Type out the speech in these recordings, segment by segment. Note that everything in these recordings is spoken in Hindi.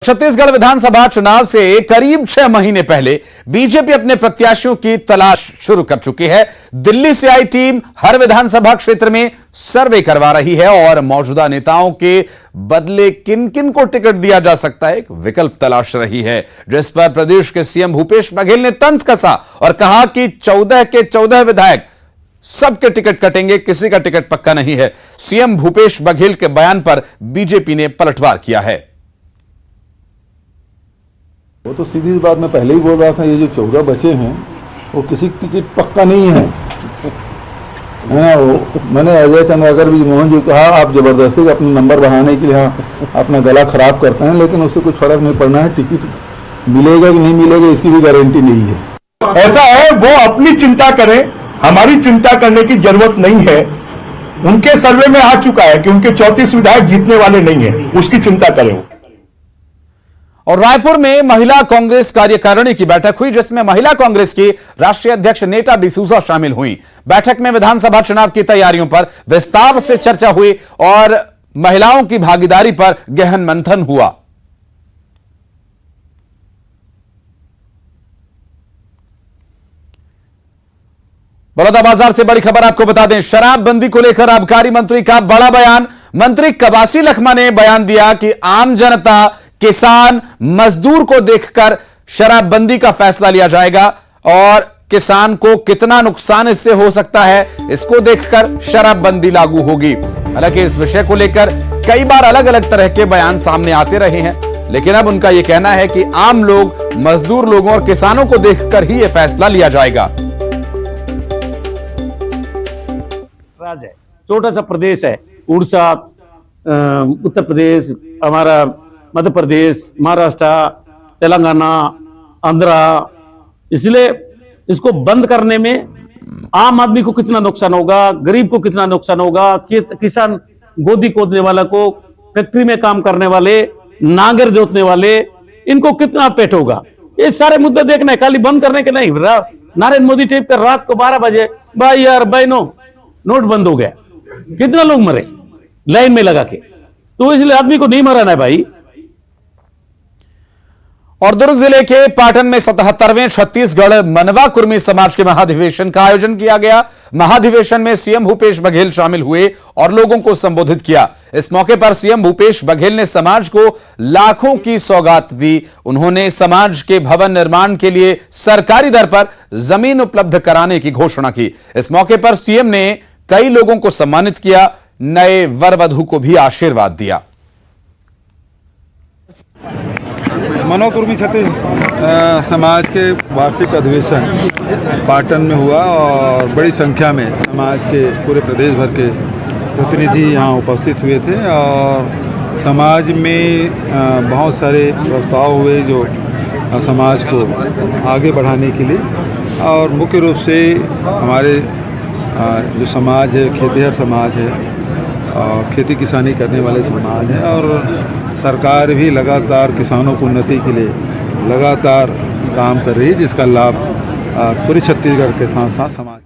छत्तीसगढ़ विधानसभा चुनाव से करीब 6 महीने पहले बीजेपी अपने प्रत्याशियों की तलाश शुरू कर चुकी है। दिल्ली से आई टीम हर विधानसभा क्षेत्र में सर्वे करवा रही है और मौजूदा नेताओं के बदले किन किन को टिकट दिया जा सकता है एक विकल्प तलाश रही है, जिस पर प्रदेश के सीएम भूपेश बघेल ने तंज कसा और कहा कि 14 के 14 विधायक सबके टिकट कटेंगे, किसी का टिकट पक्का नहीं है। सीएम भूपेश बघेल के बयान पर बीजेपी ने पलटवार किया है। वो तो सीधी बात मैं पहले ही बोल रहा था, ये जो 14 बचे हैं वो किसी टिकट पक्का नहीं है ना। वो मैंने अजय चंद्राकर भी मोहन जी कहा आप जबरदस्ती अपना नंबर बढ़ाने के लिए अपना गला खराब करते हैं, लेकिन उससे कुछ फर्क नहीं पड़ना है। टिकट मिलेगा कि नहीं मिलेगा इसकी भी गारंटी नहीं है। ऐसा है वो अपनी चिंता करें, हमारी चिंता करने की जरूरत नहीं है। उनके सर्वे में आ चुका है कि उनके 34 विधायक जीतने वाले नहीं है, उसकी चिंता करें वो। और रायपुर में महिला कांग्रेस कार्यकारिणी की बैठक हुई, जिसमें महिला कांग्रेस की राष्ट्रीय अध्यक्ष नेता डिसूजा शामिल हुई। बैठक में विधानसभा चुनाव की तैयारियों पर विस्तार से चर्चा हुई और महिलाओं की भागीदारी पर गहन मंथन हुआ। बलौदाबाजार से बड़ी खबर आपको बता दें, शराबबंदी को लेकर आबकारी मंत्री का बड़ा बयान। मंत्री कवासी लखमा ने बयान दिया कि आम जनता, किसान, मजदूर को देखकर शराबबंदी का फैसला लिया जाएगा और किसान को कितना नुकसान इससे हो सकता है इसको देखकर शराबबंदी लागू होगी। हालांकि इस विषय को लेकर कई बार अलग अलग तरह के बयान सामने आते रहे हैं, लेकिन अब उनका यह कहना है कि आम लोग, मजदूर लोगों और किसानों को देखकर ही यह फैसला लिया जाएगा। राज है, छोटा सा प्रदेश है, उड़ीसा, उत्तर प्रदेश, हमारा मध्य प्रदेश, महाराष्ट्र, तेलंगाना, आंध्रा, इसलिए इसको बंद करने में आम आदमी को कितना नुकसान होगा, गरीब को कितना नुकसान होगा, किसान, गोदी खोदने वाला को, फैक्ट्री में काम करने वाले, नांगर जोतने वाले, इनको कितना पेट होगा, ये सारे मुद्दे देखना है, खाली बंद करने के नहीं। नरेंद्र मोदी टेप कर रात को 12 बजे भाई यार बहनों नोट बंद हो गया, कितना लोग मरे लाइन में लगा के, तो इसलिए आदमी को नहीं मराना है भाई। और दुर्ग जिले के पाटन में 77वें छत्तीसगढ़ मनवा कुर्मी समाज के महाधिवेशन का आयोजन किया गया। महाधिवेशन में सीएम भूपेश बघेल शामिल हुए और लोगों को संबोधित किया। इस मौके पर सीएम भूपेश बघेल ने समाज को लाखों की सौगात दी। उन्होंने समाज के भवन निर्माण के लिए सरकारी दर पर जमीन उपलब्ध कराने की घोषणा की। इस मौके पर सीएम ने कई लोगों को सम्मानित किया, नए वर वधू को भी आशीर्वाद दिया। मनवा कुर्मी छत्तीसगढ़ समाज के वार्षिक अधिवेशन पाटन में हुआ और बड़ी संख्या में समाज के पूरे प्रदेश भर के प्रतिनिधि यहाँ उपस्थित हुए थे और समाज में बहुत सारे प्रस्ताव हुए जो समाज को आगे बढ़ाने के लिए, और मुख्य रूप से हमारे जो समाज है, खेतिहर समाज है और खेती किसानी करने वाले समाज है, और सरकार भी लगातार किसानों की उन्नति के लिए लगातार काम कर रही है, जिसका लाभ पूरे छत्तीसगढ़ के साथ साथ समाज।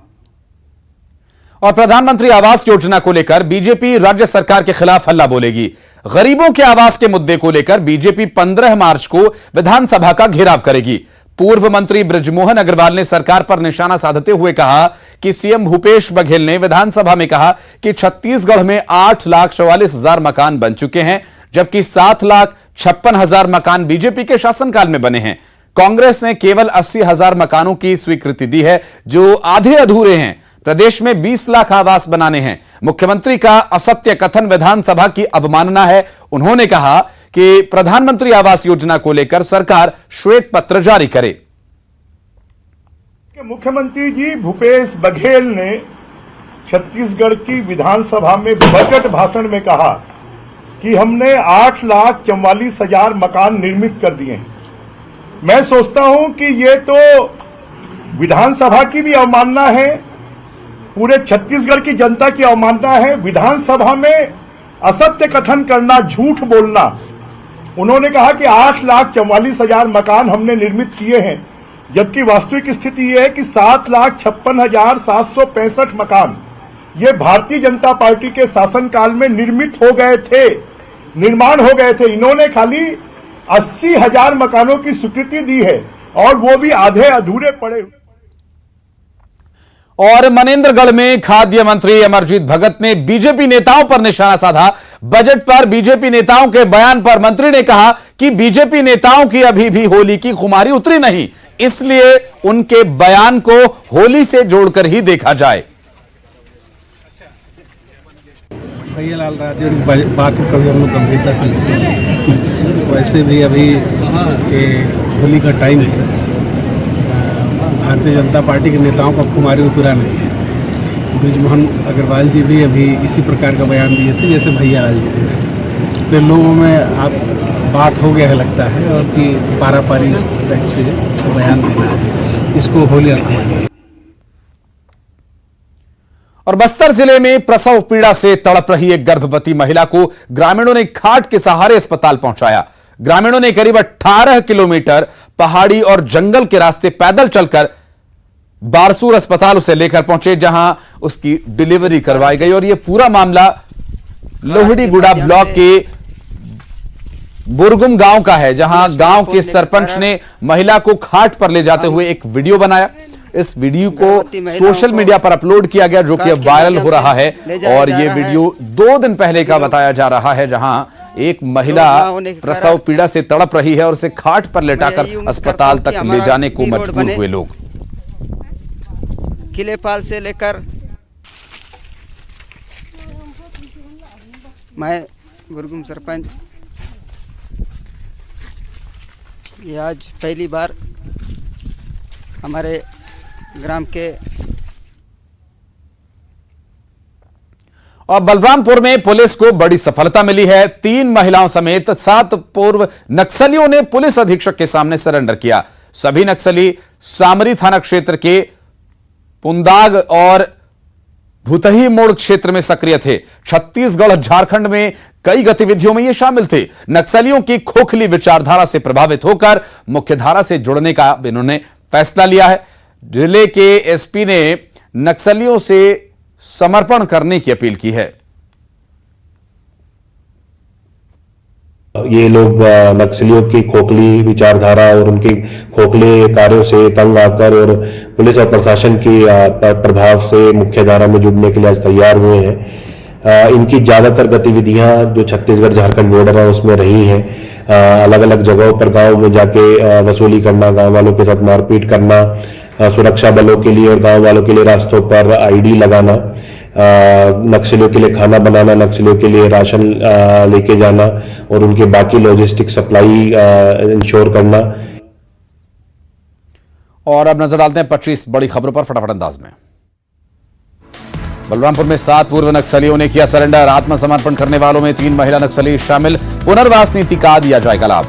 और प्रधानमंत्री आवास योजना को लेकर बीजेपी राज्य सरकार के खिलाफ हल्ला बोलेगी। गरीबों के आवास के मुद्दे को लेकर बीजेपी 15 मार्च को विधानसभा का घेराव करेगी। पूर्व मंत्री बृजमोहन अग्रवाल ने सरकार पर निशाना साधते हुए कहा कि सीएम भूपेश बघेल ने विधानसभा में कहा कि छत्तीसगढ़ में 8,44,000 मकान बन चुके हैं, जबकि 7,56,000 मकान बीजेपी के शासनकाल में बने हैं। कांग्रेस ने केवल 80,000 मकानों की स्वीकृति दी है जो आधे अधूरे हैं। प्रदेश में 20 लाख आवास बनाने हैं। मुख्यमंत्री का असत्य कथन विधानसभा की अवमानना है। उन्होंने कहा कि प्रधानमंत्री आवास योजना को लेकर सरकार श्वेत पत्र जारी करे। मुख्यमंत्री जी भूपेश बघेल ने छत्तीसगढ़ की विधानसभा में बजट भाषण में कहा कि हमने 8,44,000 मकान निर्मित कर दिए हैं। मैं सोचता हूं कि ये तो विधानसभा की भी अवमानना है, पूरे छत्तीसगढ़ की जनता की अवमानना है। विधानसभा में असत्य कथन करना, झूठ बोलना। उन्होंने कहा कि 8,44,000 मकान हमने निर्मित किए हैं, जबकि वास्तविक स्थिति यह है कि 7,56,765 मकान ये भारतीय जनता पार्टी के शासनकाल में निर्मित हो गए थे, निर्माण हो गए थे। इन्होंने खाली 80,000 मकानों की स्वीकृति दी है और वो भी आधे अधूरे पड़े। और मनेंद्रगढ़ में खाद्य मंत्री अमरजीत भगत ने बीजेपी नेताओं पर निशाना साधा। बजट पर बीजेपी नेताओं के बयान पर मंत्री ने कहा कि बीजेपी नेताओं की अभी भी होली की खुमारी उतरी नहीं, इसलिए उनके बयान को होली से जोड़कर ही देखा जाए। भैया लाल राजौर की बात को कभी हम लोग गंभीरता से लेते हैं। वैसे भी अभी ये होली का टाइम है, भारतीय जनता पार्टी के नेताओं का खुमारी उतरा नहीं है। बृजमोहन अग्रवाल जी भी अभी इसी प्रकार का बयान दिए थे जैसे भैया लाल जी दे रहे हैं। तो लोगों में आप बात हो गया है लगता है, और कि पारापारी इस टाइप से बयान देना है, इसको होली खुमारी है। और बस्तर जिले में प्रसव पीड़ा से तड़प रही एक गर्भवती महिला को ग्रामीणों ने खाट के सहारे अस्पताल पहुंचाया। ग्रामीणों ने करीब 18 किलोमीटर पहाड़ी और जंगल के रास्ते पैदल चलकर बारसूर अस्पताल उसे लेकर पहुंचे, जहां उसकी डिलीवरी करवाई गई। और यह पूरा मामला लोहड़ीगुड़ा ब्लॉक के बुरगुम गांव का है, जहां गांव के सरपंच ने महिला को खाट पर ले जाते हुए एक वीडियो बनाया। इस वीडियो को सोशल मीडिया पर अपलोड किया गया, जो कि अब वायरल हो रहा है। और यह वीडियो 2 दिन पहले का बताया जा रहा है, जहां एक महिला प्रसव पीड़ा से तड़प रही है और उसे खाट पर लेटाकर अस्पताल तक ले जाने को मजबूर हुए लोग। किलेपाल से लेकर मैं बुरगुम सरपंच, ये आज पहली बार हमारे ग्राम के। और बलरामपुर में पुलिस को बड़ी सफलता मिली है। 3 महिलाओं समेत 7 पूर्व नक्सलियों ने पुलिस अधीक्षक के सामने सरेंडर किया। सभी नक्सली सामरी थाना क्षेत्र के पुंदाग और भूतही मोड़ क्षेत्र में सक्रिय थे। छत्तीसगढ़ झारखंड में कई गतिविधियों में ये शामिल थे। नक्सलियों की खोखली विचारधारा से प्रभावित होकर मुख्यधारा से जुड़ने का इन्होंने फैसला लिया है। जिले के एसपी ने नक्सलियों से समर्पण करने की अपील की है। ये लोग नक्सलियों की खोखली विचारधारा और उनके खोखले कार्यों से तंग आकर और पुलिस और प्रशासन की प्रभाव से मुख्यधारा में जुड़ने के लिए आज तैयार हुए हैं। इनकी ज्यादातर गतिविधियां जो छत्तीसगढ़ झारखंड बॉर्डर है उसमें रही हैं। अलग अलग जगहों पर गांव में जाके वसूली करना, गांव वालों के साथ मारपीट करना, सुरक्षा बलों के लिए और गांव वालों के लिए रास्तों पर आईडी लगाना, नक्सलियों के लिए खाना बनाना, नक्सलियों के लिए राशन लेके जाना और उनके बाकी लॉजिस्टिक सप्लाई इंश्योर करना। और अब नजर डालते हैं 25 बड़ी खबरों पर फटाफट अंदाज में। बलरामपुर में 7 पूर्व नक्सलियों ने किया सरेंडर। आत्मसमर्पण करने वालों में 3 महिला नक्सली शामिल। पुनर्वास नीति का दिया जाएगा लाभ।